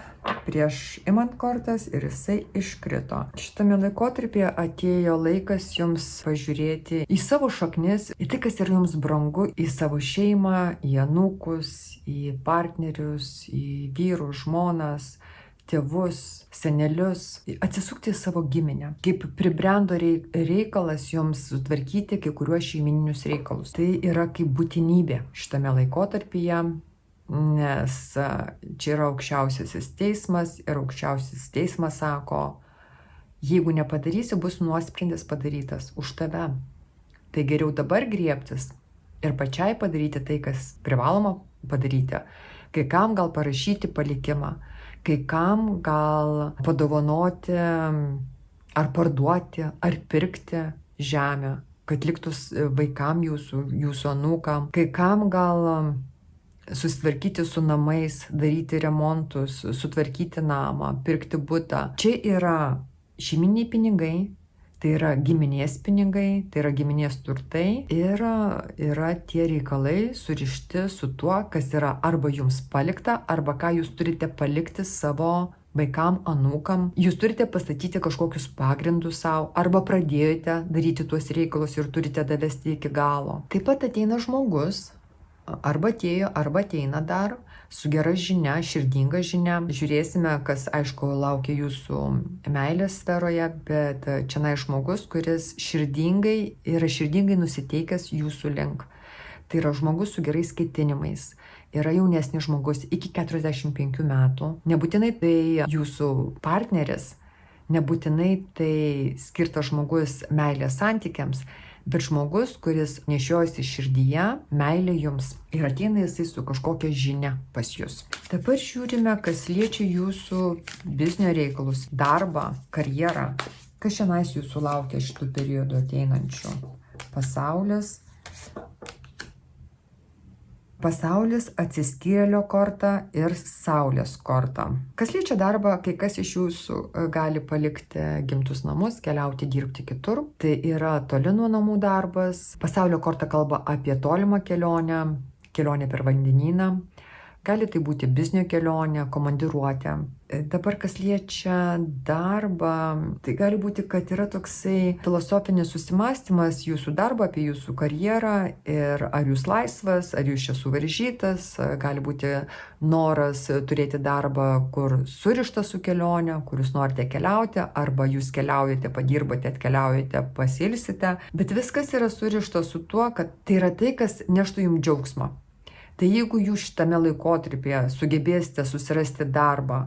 prieš imant kortas ir jisai iškrito. Šitame laikotarpyje atėjo laikas jums pažiūrėti į savo šaknis, į tai, kas yra jums brangu, į savo šeimą, į anūkus, į partnerius, į vyrus, žmonas, tėvus, senelius, atsisukti į savo giminę. Kaip pribrendo reikalas jums sutvarkyti kai kuriuos šeimyninius reikalus. Tai yra kaip būtinybė šitame laikotarpyje, nes čia yra aukščiausiasis teismas ir aukščiausiasis teismas sako, jeigu nepadarysi, bus nuosprendis padarytas už tave. Tai geriau dabar griebtis ir pačiai padaryti tai, kas privaloma padaryti. Kai kam gal parašyti palikimą, kai kam gal padovanoti ar parduoti, ar pirkti žemę, kad liktų vaikam jūsų anūkam, kai kam gal susitvarkyti su namais, daryti remontus, sutvarkyti namą, pirkti butą. Čia yra šeiminiai pinigai, tai yra giminės pinigai, tai yra giminės turtai ir yra tie reikalai surišti su tuo, kas yra arba jums palikta, arba ką jūs turite palikti savo vaikam, anūkam. Jūs turite pastatyti kažkokius pagrindus savo, arba pradėjote daryti tuos reikalus ir turite davesti iki galo. Taip pat ateina žmogus, arba atėjo, arba ateina dar, su gera žinia, širdinga žinia. Žiūrėsime, kas, aišku, laukia jūsų meilės sferoje, bet čia žmogus, kuris yra širdingai nusiteikęs jūsų link. Tai yra žmogus su gerais ketinimais. Yra jaunesnis žmogus iki 45 metų. Nebūtinai tai jūsų partneris, nebūtinai tai skirtas žmogus meilės santykiams, bet žmogus, kuris nešiojasi širdyje meilė jums ir ateina jisai su kažkokia žinia pas jūs. Dabar žiūrime, kas liečia jūsų biznio reikalus, darbą, karjerą. Kas šiandien jūsų laukia šitų periodų ateinančių? Pasaulis, Pasaulis, atsiskyrėlio korta ir saulės korta. Kas liečia darbą, kai kas iš jūsų gali palikti gimtus namus, keliauti dirbti kitur. Tai yra toli nuo namų darbas. Pasaulio korta kalba apie tolimą kelionę, kelionę per vandenyną. Gali tai būti biznio kelionė, komandiruotė. Dabar kas liečia darbą, tai gali būti, kad yra toksai filosofinis susimąstymas jūsų darbo, apie jūsų karjerą ir ar jūs laisvas, ar jūs čia suvaržytas. Gali būti noras turėti darbą, kur surištas su kelionė, kur jūs norite keliauti, arba jūs keliaujate, padirbate, atkeliaujate, pasilsite. Bet viskas yra surišta su tuo, kad tai yra tai, kas neštų jums džiaugsmą. Tai jeigu jūs šitame laikotarpyje sugebėsite susirasti darbą,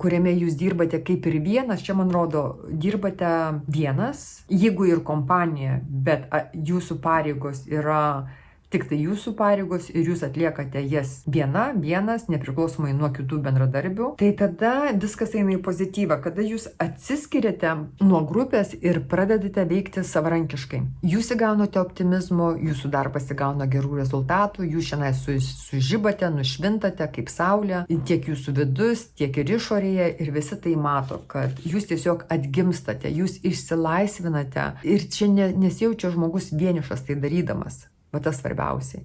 kuriame jūs dirbate kaip ir vienas, čia man rodo, dirbate vienas, jeigu ir kompanija, bet jūsų pareigos yra tik tai jūsų pareigos ir jūs atliekate jas vienas, nepriklausomai nuo kitų bendradarbių, tai tada viskas eina į pozityvą, kada jūs atsiskiriate nuo grupės ir pradedate veikti savarankiškai. Jūs įgaunate optimizmo, jūsų darbas įgauna gerų rezultatų, jūs šiandien sužibate, nušvintate kaip saulė, tiek jūsų vidus, tiek ir išorėje, ir visi tai mato, kad jūs tiesiog atgimstate, jūs išsilaisvinate ir čia nesijaučia žmogus vienišas tai darydamas. Bet tas svarbiausiai,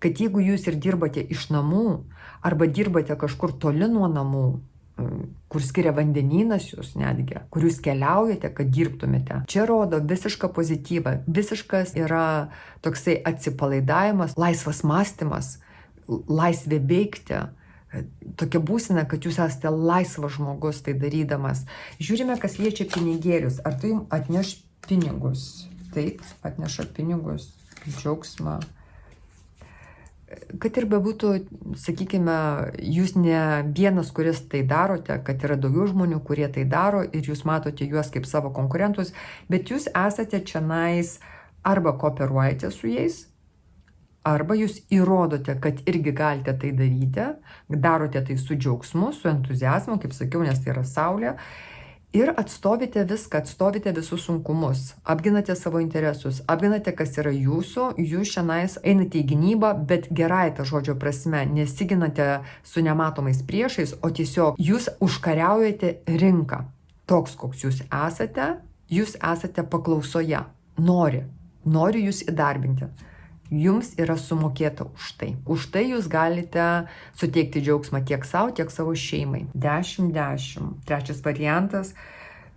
kad jeigu jūs ir dirbate iš namų, arba dirbate kažkur toli nuo namų, kur skiria vandenynas jūs netgi, kur jūs keliaujate, kad dirbtumėte, čia rodo visišką pozityvą, visiškas yra toksai atsipalaidavimas, laisvas mąstymas, laisvė veikti, tokia būsena, kad jūs esate laisvas žmogus tai darydamas. Žiūrime, kas liečia pinigėlius. Ar tai jums atneš pinigus? Taip, atneša pinigus. Džiaugsmą. Kad ir bebūtų, sakykime, jūs ne vienas, kuris tai darote, kad yra daugiau žmonių, kurie tai daro ir jūs matote juos kaip savo konkurentus, bet jūs esate čionais arba kooperuojate su jais, arba jūs įrodote, kad irgi galite tai daryti, darote tai su džiaugsmu, su entuziazmu, kaip sakiau, nes tai yra saulė. Ir atstovite viską, atstovite visus sunkumus, apginate savo interesus, apginate, kas yra jūsų, jūs šiandien einate į gynybą, bet gerai tą žodžio prasme, nesiginate su nematomais priešais, o tiesiog jūs užkariaujate rinką. Toks, koks jūs esate paklausoje, nori jūs įdarbinti. Jums yra sumokėta už tai. Už tai jūs galite suteikti džiaugsmą tiek savo, tiek savo šeimai. 10-10. Trečias variantas.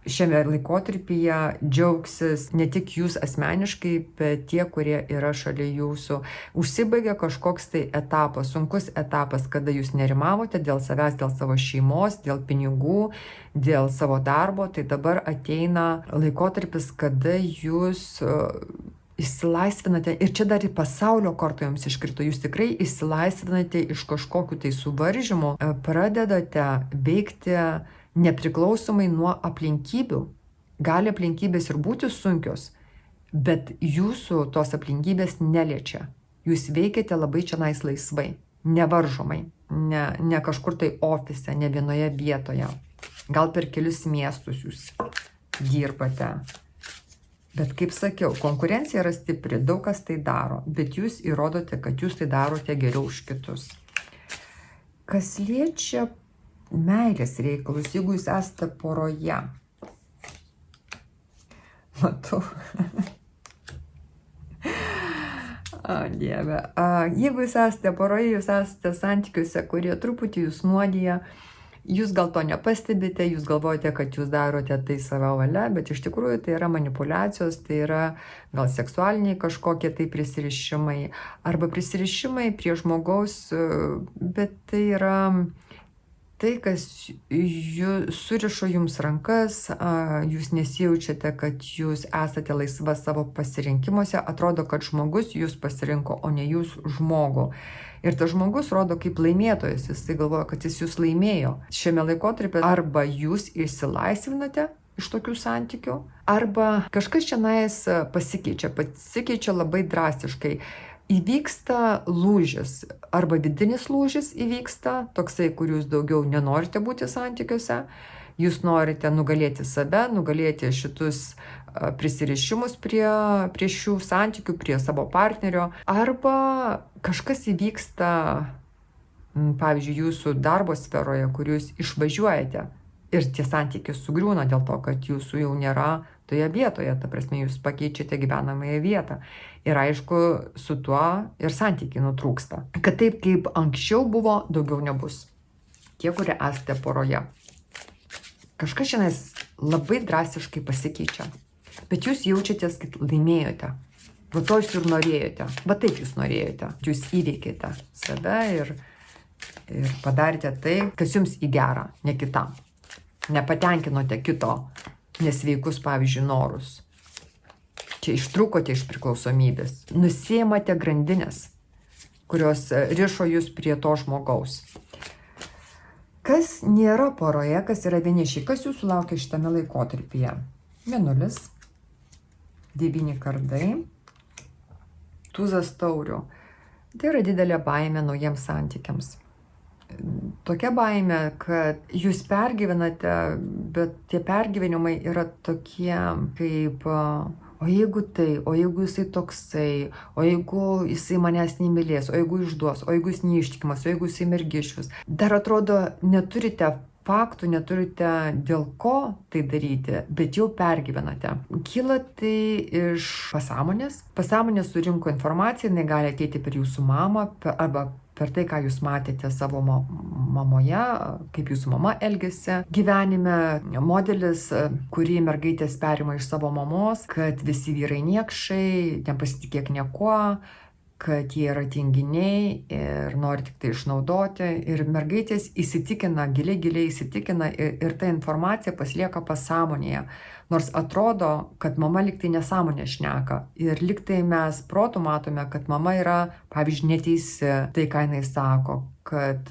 Šiame laikotarpyje džiaugsis ne tik jūs asmeniškai, bet tie, kurie yra šalia jūsų. Užsibaigia kažkoks tai etapas, sunkus etapas, kada jūs nerimavote dėl savęs, dėl savo šeimos, dėl pinigų, dėl savo darbo. Tai dabar ateina laikotarpis, kada jūs išsilaisvinate, ir čia dar į pasaulio kortą jums iškrito, jūs tikrai išsilaisvinate iš kažkokių tai suvaržymų, pradedate veikti nepriklausomai nuo aplinkybių. Gali aplinkybės ir būti sunkios, bet jūsų tos aplinkybės neliečia. Jūs veikiate labai čionais laisvai, nevaržomai, ne kažkur tai ofise, ne vienoje vietoje. Gal per kelius miestus jūs dirbate. Bet kaip sakiau, konkurencija yra stipri, daug kas tai daro, bet jūs įrodote, kad jūs tai darote geriau už kitus. Kas liečia meilės reikalus, jeigu jūs esate poroje, matau, o Dieve, jeigu jūs esate poroje, jūs esate santykiuose, kurie truputį jūs nuodija, jūs gal to nepastebite, jūs galvojate, kad jūs darote tai savo valia, bet iš tikrųjų tai yra manipulacijos, tai yra gal seksualiniai kažkokie tai prisirišimai, arba prisirišimai prie žmogaus, bet tai yra tai, kas surišo jums rankas, jūs nesijaučiate, kad jūs esate laisva savo pasirinkimuose, atrodo, kad žmogus jūs pasirinko, o ne jūs žmogų. Ir tas žmogus rodo kaip laimėtojas, jis tai galvoja, kad jis jūs laimėjo. Šiame laikotarpyje arba jūs išsilaisvinate iš tokių santykių, arba kažkas šiandien pasikeičia labai drastiškai. Įvyksta lūžis, arba vidinis lūžis įvyksta, toksai, kur jūs daugiau nenorite būti santykiuose. Jūs norite nugalėti save, nugalėti šitus prisirišimus prie šių santykių, prie savo partnerio. Arba kažkas įvyksta, pavyzdžiui, jūsų darbo sferoje, kur jūs išvažiuojate ir tie santykiai sugriūna dėl to, kad jūsų jau nėra toje vietoje, ta prasme, jūs pakeičiate gyvenamąją vietą. Ir aišku, su tuo ir santykiai nutrūksta. Kad taip, kaip anksčiau buvo, daugiau nebus. Tie, kurie esate poroje. Kažkas šiandien labai drastiškai pasikeičia. Bet jūs jaučiatės, kad laimėjote. Va to jūs ir norėjote. Va taip jūs norėjote. Jūs įveikėte save ir padarėte tai, kas jums į gerą, ne kitam. Nepatenkinote kito nesveikus, pavyzdžiui, norus. Čia ištrūkote iš priklausomybės. Nusiėmate grandinės, kurios rišo jūs prie to žmogaus. Kas nėra poroje, kas yra vienišiai, kas jūsų laukia šitame laikotarpyje? Mėnulis, 9 kardai, tūzas taurių. Tai yra didelė baimė naujiems santykiams. Tokia baimė, kad jūs pergyvenate, bet tie pergyvenimai yra tokie kaip o jeigu tai, o jeigu jisai toksai, o jeigu jisai manęs nemylės, o jeigu išduos, o jeigu jis neištikimas, o jeigu jisai mergišius. Dar atrodo, neturite faktų, neturite dėl ko tai daryti, bet jau pergyvenate. Kyla tai iš pasąmonės. Pasąmonė surinko informaciją, jinai gali ateiti per jūsų mamą arba per tai, ką jūs matėte savo mamoje, kaip jūsų mama elgėsi gyvenime, modelis, kurį mergaitės perima iš savo mamos, kad visi vyrai niekšai, nepasitikėk niekuo, kad jie yra tinginiai ir nori tik tai išnaudoti. Ir mergaitės įsitikina, giliai įsitikina ir ta informacija pasilieka pasąmonėje. Nors atrodo, kad mama liktai nesąmonę šneka. Ir liktai mes protu matome, kad mama yra, pavyzdžiui, neteisi tai, ką jinai sako, kad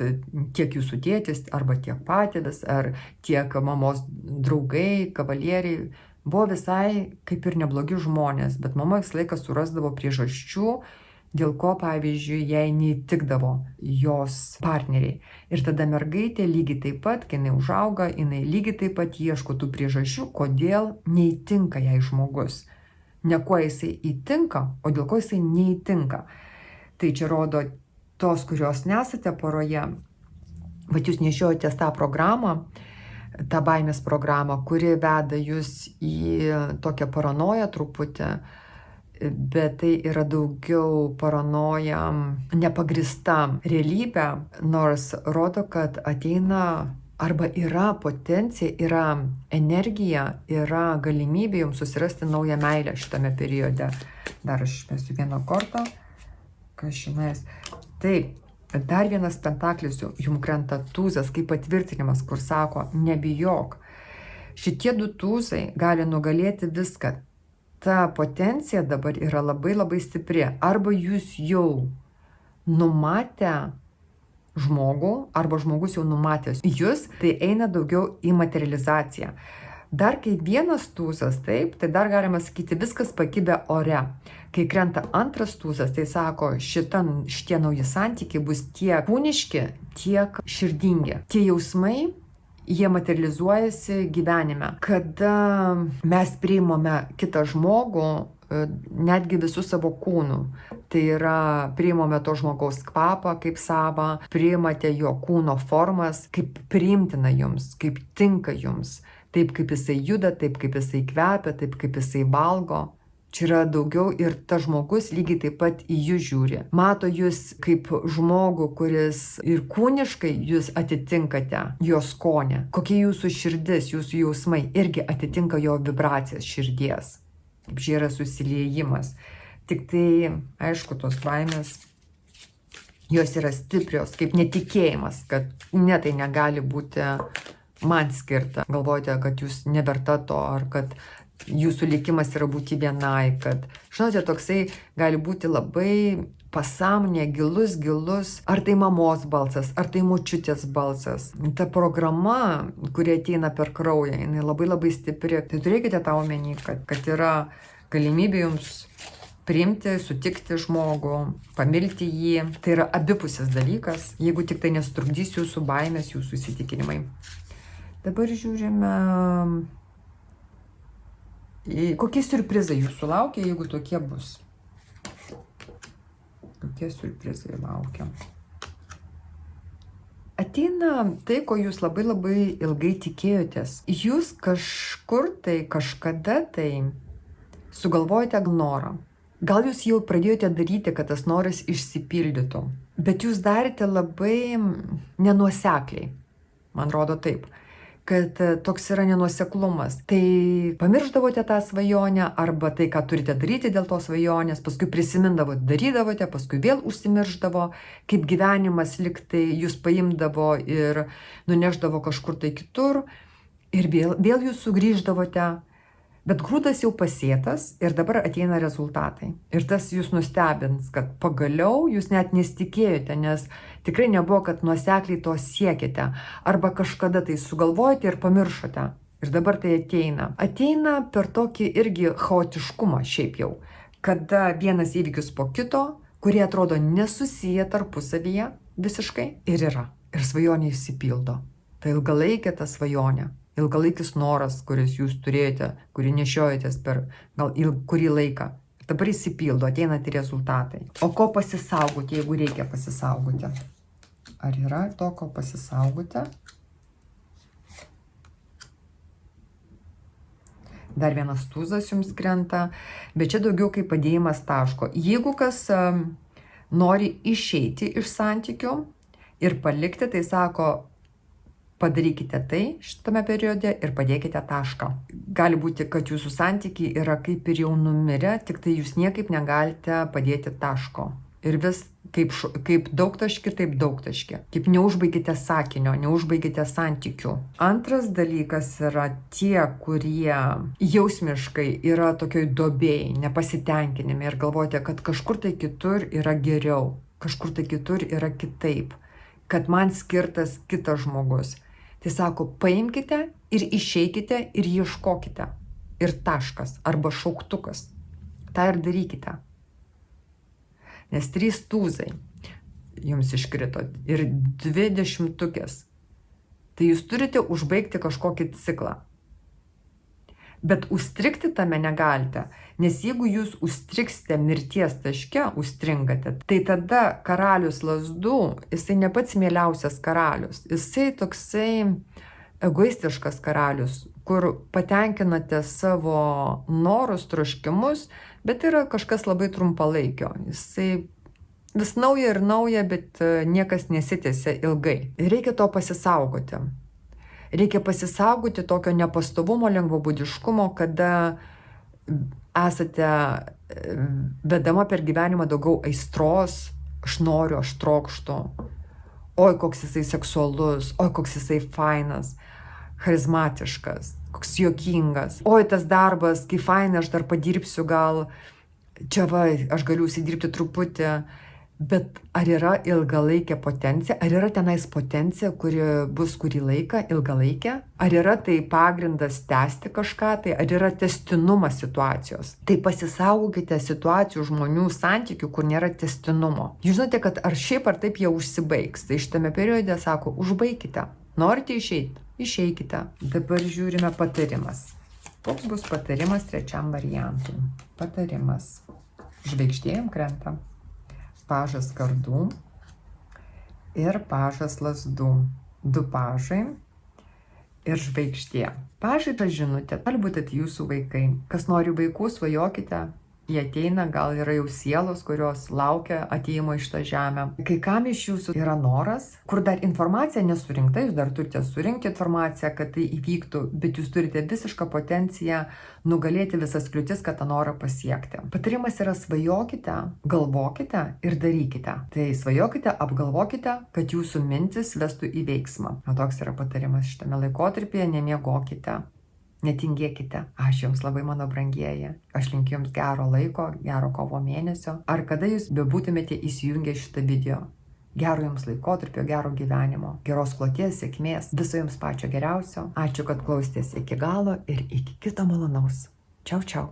tiek jūsų tėtis, arba tiek patėvis, ar tiek mamos draugai, kavalieriai buvo visai kaip ir neblogi žmonės, bet mama visą laiką surasdavo priežasčių, dėl ko, pavyzdžiui, jai neįtikdavo jos partneriai. Ir tada mergaitė lygiai taip pat, kai jinai užauga, jinai lygiai taip pat ieško tų priežasčių, kodėl neįtinka jai žmogus. Ne kuo jisai įtinka, o dėl ko jisai neįtinka. Tai čia rodo tos, kurios nesate poroje, bet jūs nešiojatės tą programą, tą baimės programą, kuri veda jūs į tokią paranoją truputį, bet tai yra daugiau paranoja nepagrįsta realybė, nors rodo, kad ateina arba yra potencija, yra energija, yra galimybė jums susirasti naują meilę šitame periode. Dar aš mesiu vieną kortą, kas šiandien. Taip, dar vienas pentaklis jums krenta tūzas kaip patvirtinimas, kur sako, nebijok. Šitie du tūzai gali nugalėti viską. Ta potencija dabar yra labai stipri. Arba jūs jau numatę žmogų, arba žmogus jau numatęs jūs, tai eina daugiau į materializaciją. Dar kai vienas tūzas, taip, tai dar galima sakyti, viskas pakibę ore. Kai krenta antras tūzas, tai sako, šitie nauji santykiai bus tiek kūniški, tiek širdingi. Tie jausmai, jie materializuojasi gyvenime. Kada mes priimame kitą žmogų, netgi visų savo kūnų. Tai yra, priimame to žmogaus kvapą kaip savą, priimate jo kūno formas, kaip priimtina jums, kaip tinka jums. Taip kaip jisai juda, taip kaip jisai kvepia, taip kaip jisai valgo. Čia yra daugiau ir tas žmogus lygiai taip pat į jūs žiūri. Mato jūs kaip žmogų, kuris ir kūniškai jūs atitinkate jo skonį. Kokia jūsų širdis, jūsų jausmai irgi atitinka jo vibracijas širdies. Čia yra susiliejimas. Tik tai, aišku, tos baimės, jos yra stiprios, kaip netikėjimas, kad ne, tai negali būti man skirta. Galvojate, kad jūs neverta to, ar kad jūsų likimas yra būti vienai, kad, žinote, toksai gali būti labai pasąmonė, gilus, ar tai mamos balsas, ar tai močiutės balsas. Ta programa, kuri ateina per kraują, jinai labai stipri. Tai turėkite tą omeny, kad yra galimybė jums priimti, sutikti žmogų, pamilti jį. Tai yra abipusis dalykas, jeigu tik tai nesutrukdys jūsų baimės, jūsų įsitikinimai. Dabar žiūrime, kokie siurprizai jūsų laukia, jeigu tokie bus. Kokie siurprizai laukia. Ateina tai, ko jūs labai ilgai tikėjotės. Jūs kažkur tai, kažkada tai sugalvojate norą. Gal jūs jau pradėjote daryti, kad tas noras išsipildytų, bet jūs darėte labai nenuosekliai. Man rodo taip, kad toks yra nenuoseklumas. Tai pamiršdavote tą svajonę arba tai, ką turite daryti dėl tos svajonės, paskui prisimindavote, darydavote, paskui vėl užsimiršdavo, kaip gyvenimas liktai jūs paimdavo ir nuneždavo kažkur tai kitur ir vėl jūs sugrįždavote. Bet grūdas jau pasėtas ir dabar ateina rezultatai. Ir tas jūs nustebins, kad pagaliau jūs net nesitikėjote, nes tikrai nebuvo, kad nuosekliai to siekite. Arba kažkada tai sugalvojate ir pamiršote. Ir dabar tai ateina. Ateina per tokį irgi chaotiškumą šiaip jau. Kada vienas įvykis po kito, kurie atrodo nesusiję tarpusavyje visiškai ir yra. Ir svajonė išsipildo. Tai ilgalaikė ta svajonė. Ilgalaikis noras, kuris jūs turėjote, kurį nešiojotės per gal kurį laiką. Dabar įsipildo, ateina tie rezultatai. O ko pasisaugoti, jeigu reikia pasisaugoti? Ar yra to, ko pasisaugoti? Dar vienas tūzas jums krenta, bet čia daugiau kaip padėjimas taško. Jeigu kas nori išeiti iš santykių ir palikti, tai sako, padarykite tai šitame periode ir padėkite tašką. Gali būti, kad jūsų santykiai yra kaip ir jau numirę, tik tai jūs niekaip negalite padėti taško. Ir vis kaip daugtaški, taip daugtaški. Kaip neužbaigite sakinio, neužbaigite santykių. Antras dalykas yra tie, kurie jausmiškai yra tokioj duobėj, nepasitenkinime ir galvojate, kad kažkur tai kitur yra geriau, kažkur tai kitur yra kitaip, kad man skirtas kitas žmogus. Tai sako, paimkite ir išeikite ir ieškokite. Ir taškas arba šauktukas. Ta ir darykite. Nes 3 tūzai jums iškrito ir 2 dešimtukės. Tai jūs turite užbaigti kažkokį ciklą. Bet užstrigti tame negalite. Nes jeigu jūs užstrigsite mirties taške, užstringate, tai tada karalius lazdų, jisai ne pats mieliausias karalius. Jisai toksai egoistiškas karalius, kur patenkinate savo norus, troškimus, bet yra kažkas labai trumpalaikio. Jisai vis nauja ir nauja, bet niekas nesitęsia ilgai. Reikia to pasisaugoti. Reikia pasisaugoti tokio nepastovumo, lengvabūdiškumo, kada esate vedama per gyvenimą daugiau aistros, aš noriu, aš trokštu, oi koks jisai seksualus, oi koks jisai fainas, charizmatiškas, koks juokingas, oi tas darbas, kai fainai, aš dar padirbsiu gal, čia va, aš galiu įsidirbti truputį, bet ar yra ilgalaikė potencija, ar yra tenais potencija, kuri bus kurį laiką, ilgalaikė, ar yra tai pagrindas tęsti kažką, tai ar yra tęstinumas situacijos. Tai pasisaugokite situacijų, žmonių, santykių, kur nėra tęstinumo. Jūs žinote, kad ar šiaip ar taip jie užsibaigs, tai šitame periode sako, užbaikite, norite išeiti, išeikite. Dabar žiūrime patarimas. Koks bus patarimas trečiam variantui? Patarimas. Žvaigždėjim krenta. Pažas kardų ir pažas lazdų. 2 pažai ir žvaigždė. Pažai ta žinutė, gali būti jūsų vaikai. Kas nori vaikų, svajokite. Jie ateina, gal yra jau sielos, kurios laukia atėjimo iš tą žemę. Kai kam iš jūsų yra noras, kur dar informacija nesurinkta, jūs dar turite surinkti informaciją, kad tai įvyktų, bet jūs turite visišką potenciją nugalėti visas kliūtis, kad tą norą pasiekti. Patarimas yra svajokite, galvokite ir darykite. Tai svajokite, apgalvokite, kad jūsų mintis vestų į veiksmą. O toks yra patarimas šitame laikotarpyje, nemiegokite. Netingėkite. Ačiū Jums labai, mano brangieji. Aš linkiu Jums gero laiko, gero kovo mėnesio. Ar kada Jūs bebūtumėte įsijungę šitą video. Gero Jums laikotarpio, gero gyvenimo, geros kloties, sėkmės, viso Jums pačio geriausio. Ačiū, kad klausėtės iki galo ir iki kito malonaus. Čiau, čiau.